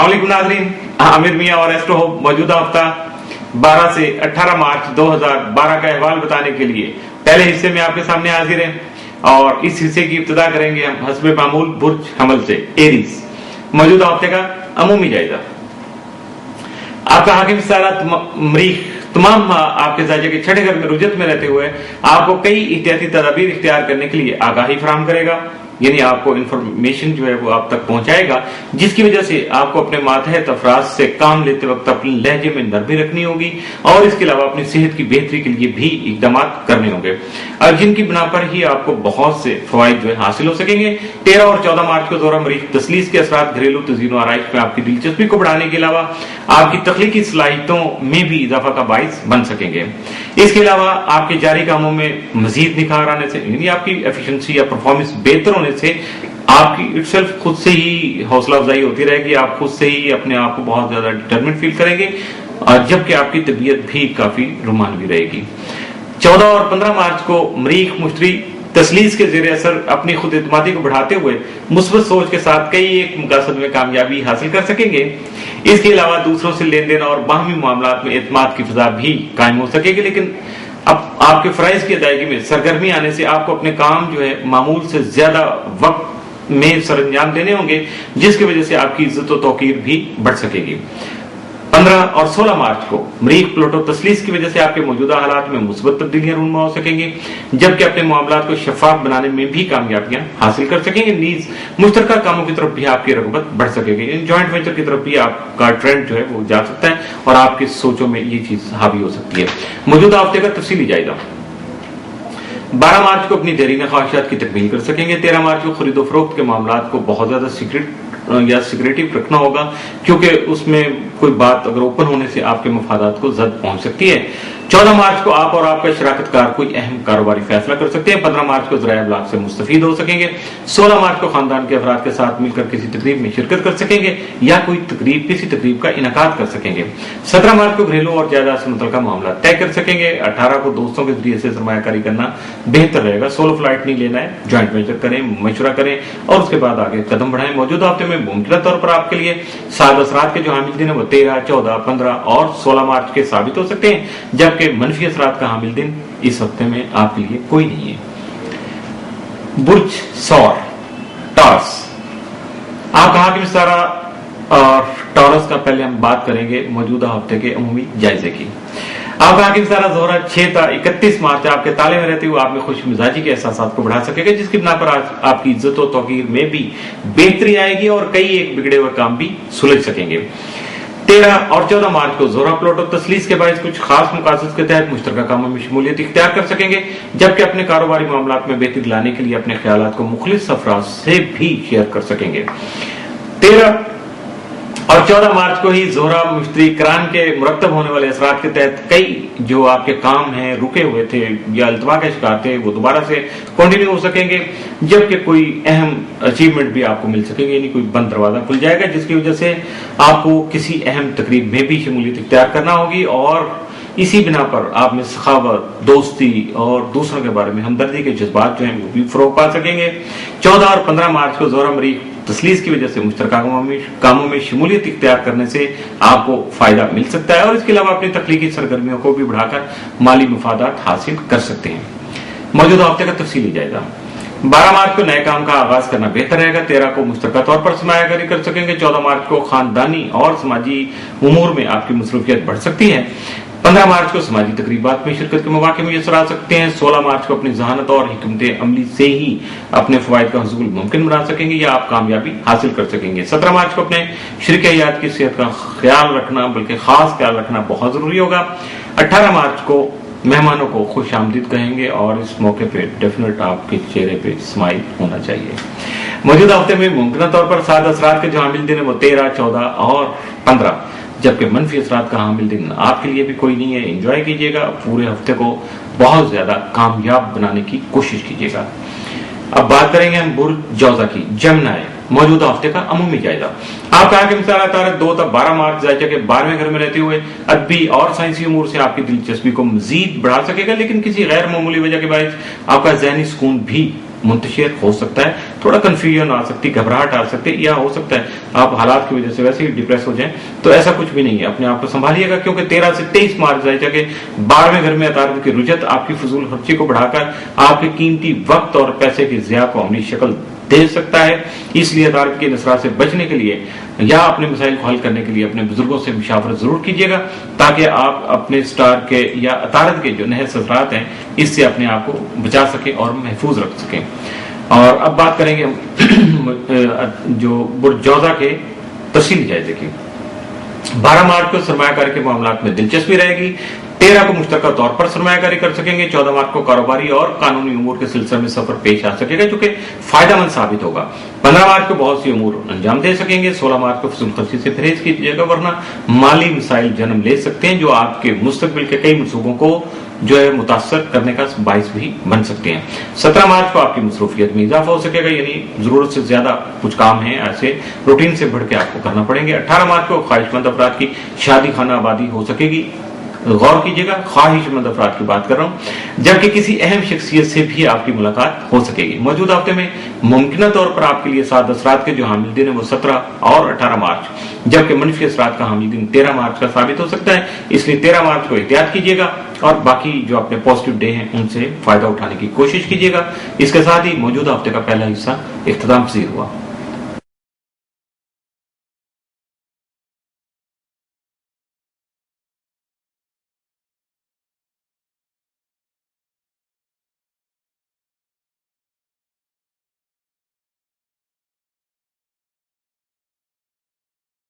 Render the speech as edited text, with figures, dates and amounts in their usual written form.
अस्सलाम वालेकुम नाज़रीन, आमिर मियां और एस्ट्रो होप मौजूदा हफ्ता 12 से 18 मार्च 2012 का अहवाल बताने के लिए पहले हिस्से में आपके सामने हाजिर हैं और इस हिस्से की इब्तिदा करेंगे हम हस्बे मामूल बुर्ज हमल से एरीज। मौजूदा हफ्ते का अमूमी जायजा। आपका हाकिम सारा मरीख तमाम आपके जायजे के छठे घर में रुजत में रहते हुए आपको कई एहतियाती तदाबीर इख्तियार करने के लिए आगाही फराहम करेगा, यानी आपको इंफॉर्मेशन जो है वो आप तक पहुंचाएगा, जिसकी वजह से आपको अपने मातहत अफराज से काम लेते वक्त अपने लहजे में नरमी रखनी होगी और इसके अलावा अपनी सेहत की बेहतरी के लिए भी इकदाम करने होंगे, और जिनकी बिना पर ही आपको बहुत से फवाइद जो है हासिल हो सकेंगे। 13 और 14 मार्च को ज़ोहरा मरीख तसलीस के असरात घरेलू तज़ीन आराइश में आपकी दिलचस्पी को बढ़ाने के अलावा आपकी तख्लीकी सलाहियतों में भी इजाफा का बाइस बन सकेंगे। इसके अलावा आपके जारी कामों में मजीद निखार आने से, यानी आपकी एफिशिएंसी या परफॉर्मेंस बेहतर होने से आपकी इटसेल्फ खुद से ही हौसला अफजाई होती रहेगी, आप खुद से ही अपने आप को बहुत ज्यादा डिटरमिनेट फील करेंगे, और जबकि आपकी तबीयत भी काफी रुमानवी रहेगी। 14 और 15 मार्च को मरीख मुश्तरी तसलीस के ज़ेरे असर अपनी खुद एतमादी को बढ़ाते हुए मुस्बत सोच के साथ कई एक मकासद में कामयाबी हासिल कर सकेंगे। इसके अलावा दूसरों से लेन देन और बाहमी मामलात में एतमाद की फिजा भी कायम हो सकेगी, लेकिन अब आपके फराइज की अदायगी में सरगर्मी आने से आपको अपने काम जो है मामूल से ज्यादा वक्त में सरंजाम देने होंगे, जिसकी वजह से आपकी इज्जत और तौकीर भी बढ़ सकेगी। 15 और 16 मार्च को मरीख प्लूटो तसलीस की वजह से आपके मौजूदा हालात में मुस्बत तब्दीलियां रूनमा हो सकेंगी, जबकि अपने मामलात को शफाफ बनाने में भी कामयाबियां हासिल कर सकेंगे। नीज मुश्तरका कामों की तरफ भी आपकी रगबत बढ़ सकेगी, जॉइंट वेंचर की तरफ भी आपका ट्रेंड जो है वो जा सकता है और आपकी सोचों में ये चीज हावी हो सकती है। मौजूदा हफ्ते का तफसीली जायजा। 12 मार्च को अपनी देरीना ख्वाहिशात की तकमील कर सकेंगे। 13 मार्च को खरीदो फरोख्त के मामलात को बहुत ज्यादा सिक्रेटिव रखना होगा, क्योंकि उसमें कोई बात अगर ओपन होने से आपके मफादात को जद पहुंच सकती है। 14 मार्च को आप और आपका शराकतकार कोई अहम कारोबारी फैसला कर सकते हैं। 15 मार्च को ज़राए इब्लाग से मुस्तफीद हो सकेंगे। 16 मार्च को खानदान के अफराद के साथ मिलकर किसी तकरीब में शिरकत कर सकेंगे या किसी तकरीब का इनकाद कर सकेंगे। 17 मार्च को घरेलू और जायदाद से मुतल्लिका मामला तय कर सकेंगे। 18 को दोस्तों के जरिए से सरमायाकारी करना बेहतर रहेगा। सोलो फ्लाइट नहीं लेना है, ज्वाइंट वेंचर करें, मशवरा करें और उसके बाद आगे कदम बढ़ाएं। मौजूदा हफ्ते में मुमकिन तौर पर आपके लिए साद असरात के जो हामिल दिन है वो 13, 14, 15 और 16 मार्च के साबित हो सकते हैं, जबकि मनफी असरात का हामिल दिन इस हफ्ते में आपके लिए कोई नहीं है। बुर्ज सौर टॉरस। आपका हाकिम सारा और टॉरस का पहले हम बात करेंगे मौजूदा हफ्ते के अमूमी जायजे की। आपका हाकिम सारा ज़ोहरा 6 ता 31 मार्च आपके ताले में रहते हुए आप में खुश मिजाजी के एहसासात को बढ़ा सकेगा, जिसकी बिना पर आज आपकी इज्जत और तौकीर में भी बेहतरी आएगी और कई एक बिगड़े हुए काम भी सुलझ सकेंगे। 13 और 14 मार्च को ज़ोहरा प्लूटो तसलीस के बायस कुछ खास मकासद के तहत मुश्तरका कामों में शमूलियत इख्तियार कर सकेंगे, जबकि अपने कारोबारी मामलात में बेहतरी लाने के लिए अपने ख्यालात को मुखलिस अफराद से भी शेयर कर सकेंगे। 13 और 14 मार्च को ही ज़ोहरा मुश्तरी करान के मुरतब होने वाले असरात के तहत कई जो आपके काम हैं रुके हुए थे या अल्तवा के शिकार थे वो दोबारा से कंटिन्यू हो सकेंगे, जबकि कोई अहम अचीवमेंट भी आपको मिल सकेंगे, यानी कोई बंद दरवाजा खुल जाएगा, जिसकी वजह से आपको किसी अहम तकरीब में भी शमूलियत इख्तियार करना होगी और इसी बिना पर आप में सखावत, दोस्ती और दूसरों के बारे में हमदर्दी के जज्बात जो हैं वो भी फरोग पा सकेंगे। 14 और 15 मार्च को ज़ोहरा मरीख तसलीस की वजह से मुश्तरका कामों में शमूलियत इख्तियार करने से आपको फायदा मिल सकता है और इसके अलावा अपनी तख्लीकी सरगर्मियों को भी बढ़ाकर माली मुफादात हासिल कर सकते हैं। मौजूदा हफ्ते का तफसीली जायजा। 12 मार्च को नए काम का आगाज करना बेहतर रहेगा। 13 को मुश्तरका तौर पर सरमायाकारी कर सकेंगे। 14 मार्च को खानदानी और समाजी उमूर में आपकी मसरूफियत बढ़ सकती है। 15 मार्च को समाजी तकरीबात में शिरकत के मौके मुयसर आ सकते हैं। 16 मार्च को अपनी जहानत और हिकमत अमली से ही अपने फवाइद का हसूल मुमकिन बना सकेंगे या आप कामयाबी हासिल कर सकेंगे। 17 मार्च को अपने शरीक हयात की सेहत का ख्याल रखना, बल्कि खास ख्याल रखना बहुत जरूरी होगा। 18 मार्च को मेहमानों को खुश आमदीद कहेंगे और इस मौके पे डेफिनेट आपके चेहरे पे स्माइल होना चाहिए। मौजूदा हफ्ते में मुमकिन तौर पर साद असरात के जो हामिल दिन है वो 13, 14 और 15, जबकि मनफी असरात का हामिल दिन आपके लिए भी कोई नहीं है। एंजॉय कीजिएगा, पूरे हफ्ते को बहुत ज्यादा कामयाब बनाने की कोशिश कीजिएगा। अब बात करेंगे हम बुर्ज जौजा की, जमनाए। मौजूदा हफ्ते का अमूमी जायजा। आपका हाकिम सारा तारीख 2 तक 12 मार्च जायजा के 12वें घर में रहते हुए अदबी और साइंसी उमूर से आपकी दिलचस्पी को मजीद बढ़ा सकेगा, लेकिन किसी गैर मामूली वजह के बायस आपका ज़हनी सुकून भी मुंतशिर हो सकता है। थोड़ा कंफ्यूजन आ सकती है, घबराहट आ सकती है, या हो सकता है आप हालात की वजह से वैसे ही डिप्रेस हो जाएं। तो ऐसा कुछ भी नहीं है, अपने आप को संभालिएगा, क्योंकि 13 से 23 मार्च जाके 12वें घर में अतारद की रुजत आपकी फजूल खर्ची को बढ़ाकर आपके कीमती वक्त और पैसे की ज़िया को अमली शक्ल दे सकता है। इसलिए अतारद के नसरा से बचने के लिए या अपने मसाइल को हल करने के लिए अपने बुजुर्गों से मुशावरत जरूर कीजिएगा, ताकि आप अपने स्टार के या अतारद के जो नहस असरात हैं इससे अपने आप को बचा सकें और महफूज रख सकें। और अब बात करेंगे हम जो बुर्ज जौजा के तफसीली जायजे की। 12 मार्च को सरमायाकारी के मामलात में दिलचस्पी रहेगी। 13 को मुश्तरका तौर पर सरमायाकारी कर सकेंगे। 14 मार्च को कारोबारी और कानूनी उमूर के सिलसिले में सफर पेश आ सकेगा, जो कि फायदेमंद साबित होगा। 15 मार्च को बहुत सी उमूर अंजाम दे सकेंगे। 16 मार्च को फजूल खर्ची से परहेज कीजिएगा, वरना माली मसाइल जन्म ले सकते हैं जो आपके मुस्तकबिल के कई मनसूबों को जो है मुतासर करने का बाइस भी बन सकते हैं। 17 मार्च को आपकी मसरूफियत में इजाफा हो सकेगा, यानी जरूरत से ज्यादा कुछ काम है ऐसे रूटीन से बढ़ के आपको करना पड़ेंगे। 18 मार्च को ख्वाहिशमंद अफराद की शादी खाना आबादी हो सकेगी, गौर कीजिएगा, ख्वाहिशमंद अफराद की बात कर रहा हूं। जबकि किसी अहम शख्सियत से भी आपकी मुलाकात हो सकेगी। मौजूदा हफ्ते में मुमकिन तौर पर आपके लिए 7 असरात के जो हामिल दिन है वो 17 और 18 मार्च, जबकि मनफी असरात का हामिल दिन 13 मार्च का साबित हो सकता है। इसलिए 13 मार्च को एहतियात कीजिएगा और बाकी जो अपने पॉजिटिव डे हैं उनसे फायदा उठाने की कोशिश कीजिएगा। इसके साथ ही मौजूदा हफ्ते का पहला हिस्सा इख्तिताम पसीर हुआ।